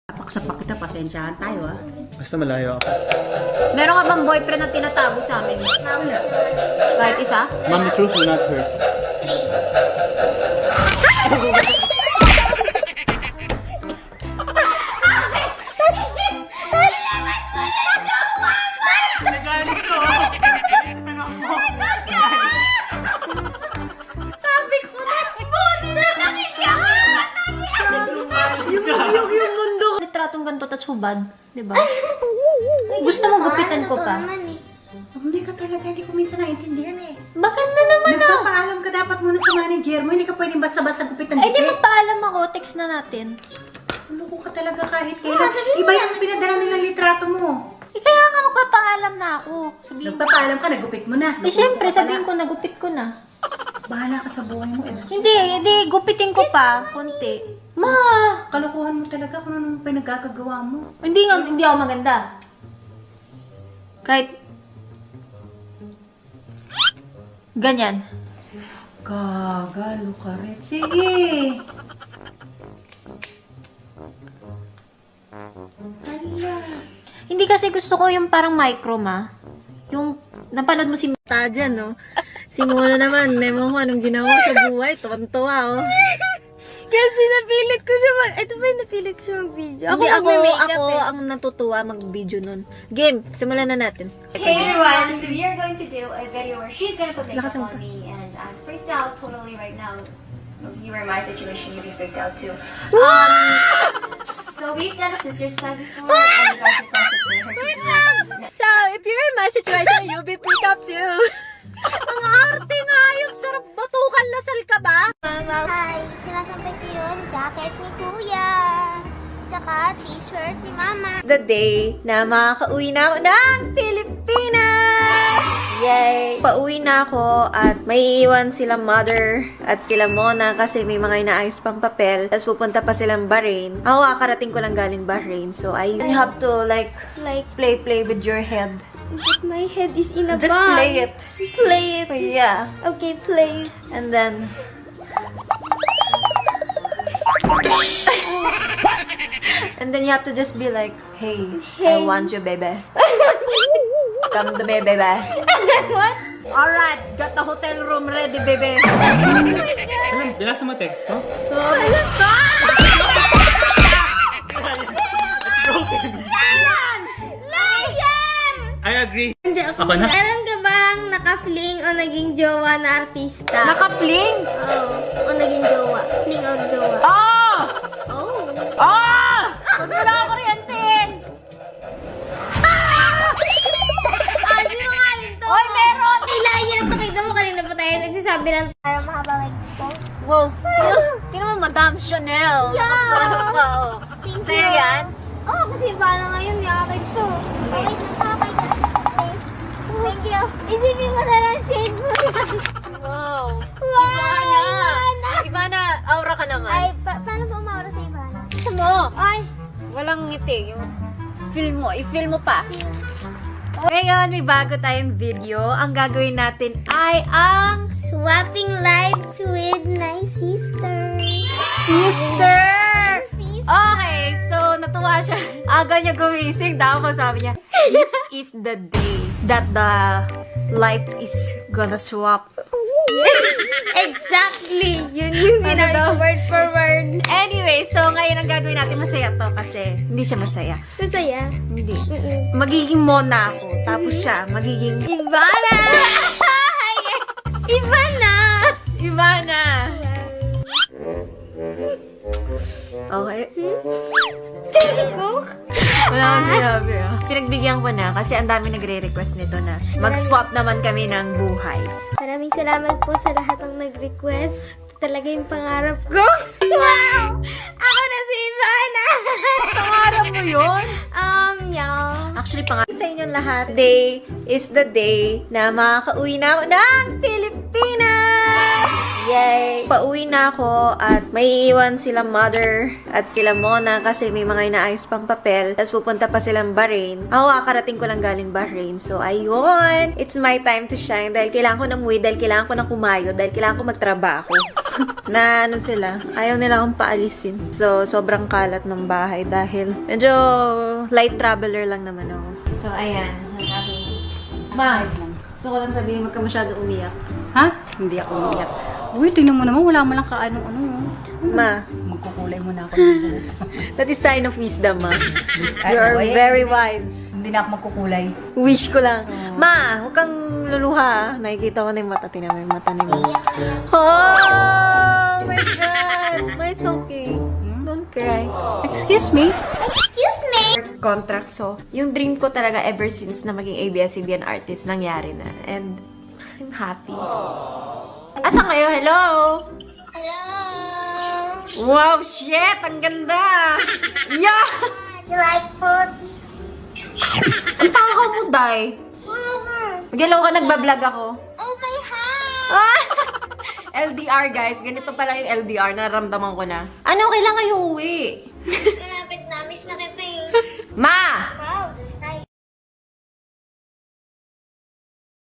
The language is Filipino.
Sapak kita, pasensyahan tayo ah. Basta malayo ako. Meron ka bang boyfriend na tinatago sa amin? Wala. Kahit isa? Mom, the truth will not hurt. Nagalit ko! Sabi ko na! Buti na langit yan! Yung mundo. Litratong ganito, tas hubad. Diba? Gusto mo gupitan ko pa? Hindi ka talaga, hindi ko minsan naintindihan eh. Bakit na naman ah? Nagpapaalam ka dapat muna sa manager mo, hindi ka pwedeng basta-basta gupitan Ay, di gupit. magpaalam ako. Text na natin. Loko ka talaga kahit kailan. Iba yung pinadala nilang litrato mo. Eh, kaya nga magpapaalam na ako. Sabihin ko. Nagpapaalam ka, nagupit mo na. Eh, syempre, sabihin ko, nagupit ko na. Bahala ka sa buhay mo eh. Hindi, gupitin ko pa. Kunti. Ma! Kalokohan mo talaga kung anong pinagkakagawa mo. Hindi ako maganda. Kahit ganyan. Gagalo ka rin. Sige. Hala. Hindi kasi gusto ko yung parang micro, ma. Yung, napanood mo si Mata dyan, no? Si Mona naman, nemo ko anong ginawa sa buhay. Tuwan-tuwa, oh. Kasi napilit ko siya ito ba yung napilit ko siya mag-video? Hindi, ako magme-makeup eh. ang natutuwa mag-video nun. Game, simulan na natin. Hey everyone, so we are going to do a video where she's gonna put makeup Lakas mo on me and I'm freaked out totally right now. If you were in my situation, you'd be freaked out too. So we've done a sister's tag before and you guys requested for her to do it. So, if you're in my situation, you'll be freaked out too. Ang arte nga yung sarap batukan lasal ka ba? Hi, sinasampay ko yung jacket ni Kuya. Tsaka t-shirt ni Mama. The day na makaka-uwi na ako ng Pilipinas! Yay! Pauwi na ako at may iwan sila mother at sila Mona kasi may mga inaayos pang papel. Tapos pupunta pa silang Bahrain. Ako kakarating ko lang galing Bahrain. So, you have to like play with your head. But my head is in a Just bag. play it. Play it. Yeah. Okay, play. And then... And then you have to just be like, hey, I want you, baby. Come to me, baby. What? Alright, got the hotel room ready, baby. Alam, binasa mo text ko? Lion! I agree. Ako na? Meron ka bang naka-fling o naging jowa na artista? Naka-fling? Oo. O naging jowa. Fling or jowa. Oh! Oh. Oh! Huwag mo na ako kuryente! Ah, sino nga yun to? Oy, meron! Hey, Lion! Pakita mo kanina pa tayo nagsasabi ng... Para mahaba may gusto. Wow, tino mo, Madame Chanel. Yeah. Ano ka, oh. Sa'yo yan? Oh, kasi paano ngayon yakit to? Wait, nagpapay ka. Thank you. Isipin mo na lang shade mo yan. Wow. Wow! Ivana! Ivana, aura ka naman. Ay, paano ba umawara sa Ivana? Gusto mo? Ay, Walang ngiti. Yung feel mo. I-feel mo pa. Ngayon, may bago tayong video. Ang gagawin natin ay ang swapping lives with my sister. sister! Okay, so natuwa siya. Aga niya gumising. Tapos sabi niya, this is the day that the life is gonna swap. Exactly! Yun yung sinabi ko word for word. Anyway, so ngayon ang gagawin natin masaya to kasi hindi siya masaya. Masaya. Hindi. Magiging Mona ako. Tapos siya, magiging Ivana! Ivana! Ivana. Okay. Wala akong sinabi ah. Pinagbigyan ko na kasi ang dami nagre-request nito na mag-swap naman kami ng buhay. Maraming salamat po sa lahat ng nag-request. Talaga yung pangarap ko. Wow! Ako na si Ivana! Pangarap mo yun? Yeah. Actually, pangarap sa inyong lahat. Today is the day na makaka-uwi na ako ng Pilipinas! Yay! Pauwi na ako at may iwan sila mother at sila Mona kasi may mga inaayos pang papel. Tapos pupunta pa silang Bahrain. Ako, kakarating ko lang galing Bahrain. So, ayun! It's my time to shine dahil kailangan ko ng umuwi, dahil kailangan ko ng kumayo, dahil kailangan ko magtrabaho. Na ano sila, ayaw nila akong paalisin. So, sobrang kalat ng bahay dahil medyo light traveler lang naman ako. So, ayan. Ma, gusto ko lang sabihin, wag ka masyado umiyak. Ha? Hindi ako umiyak. Uy, tingnan mo naman, wala mo lang kaano-ano. Ma, Magkukulay mo na ako ng buhok. that is sign of wisdom, ma. Ay, You are eh, very wise. Hindi na ako magkukulay. Wish ko lang. Ma, huwag kang luluha. Nakikita ko na yung mata. Tingnan mo yung mata ni Ma. Oh my God! Ma, it's okay. Don't cry. Excuse me? Excuse me. Contract. So, yung dream ko talaga ever since na maging ABS-CBN artist, nangyari na. And, I'm happy. Asa kayo? Hello? Hello. Wow, shit! Ang ganda! Yeah! You like food? Ang takaw mo, Day. Galaw ka, nagbablog ako. Oh my God. Ah! LDR, guys. Ganito pala yung LDR. Naramdaman ko na. Ano, kailangan kayo uwi? Malapit na. Miss na kita eh. Ma!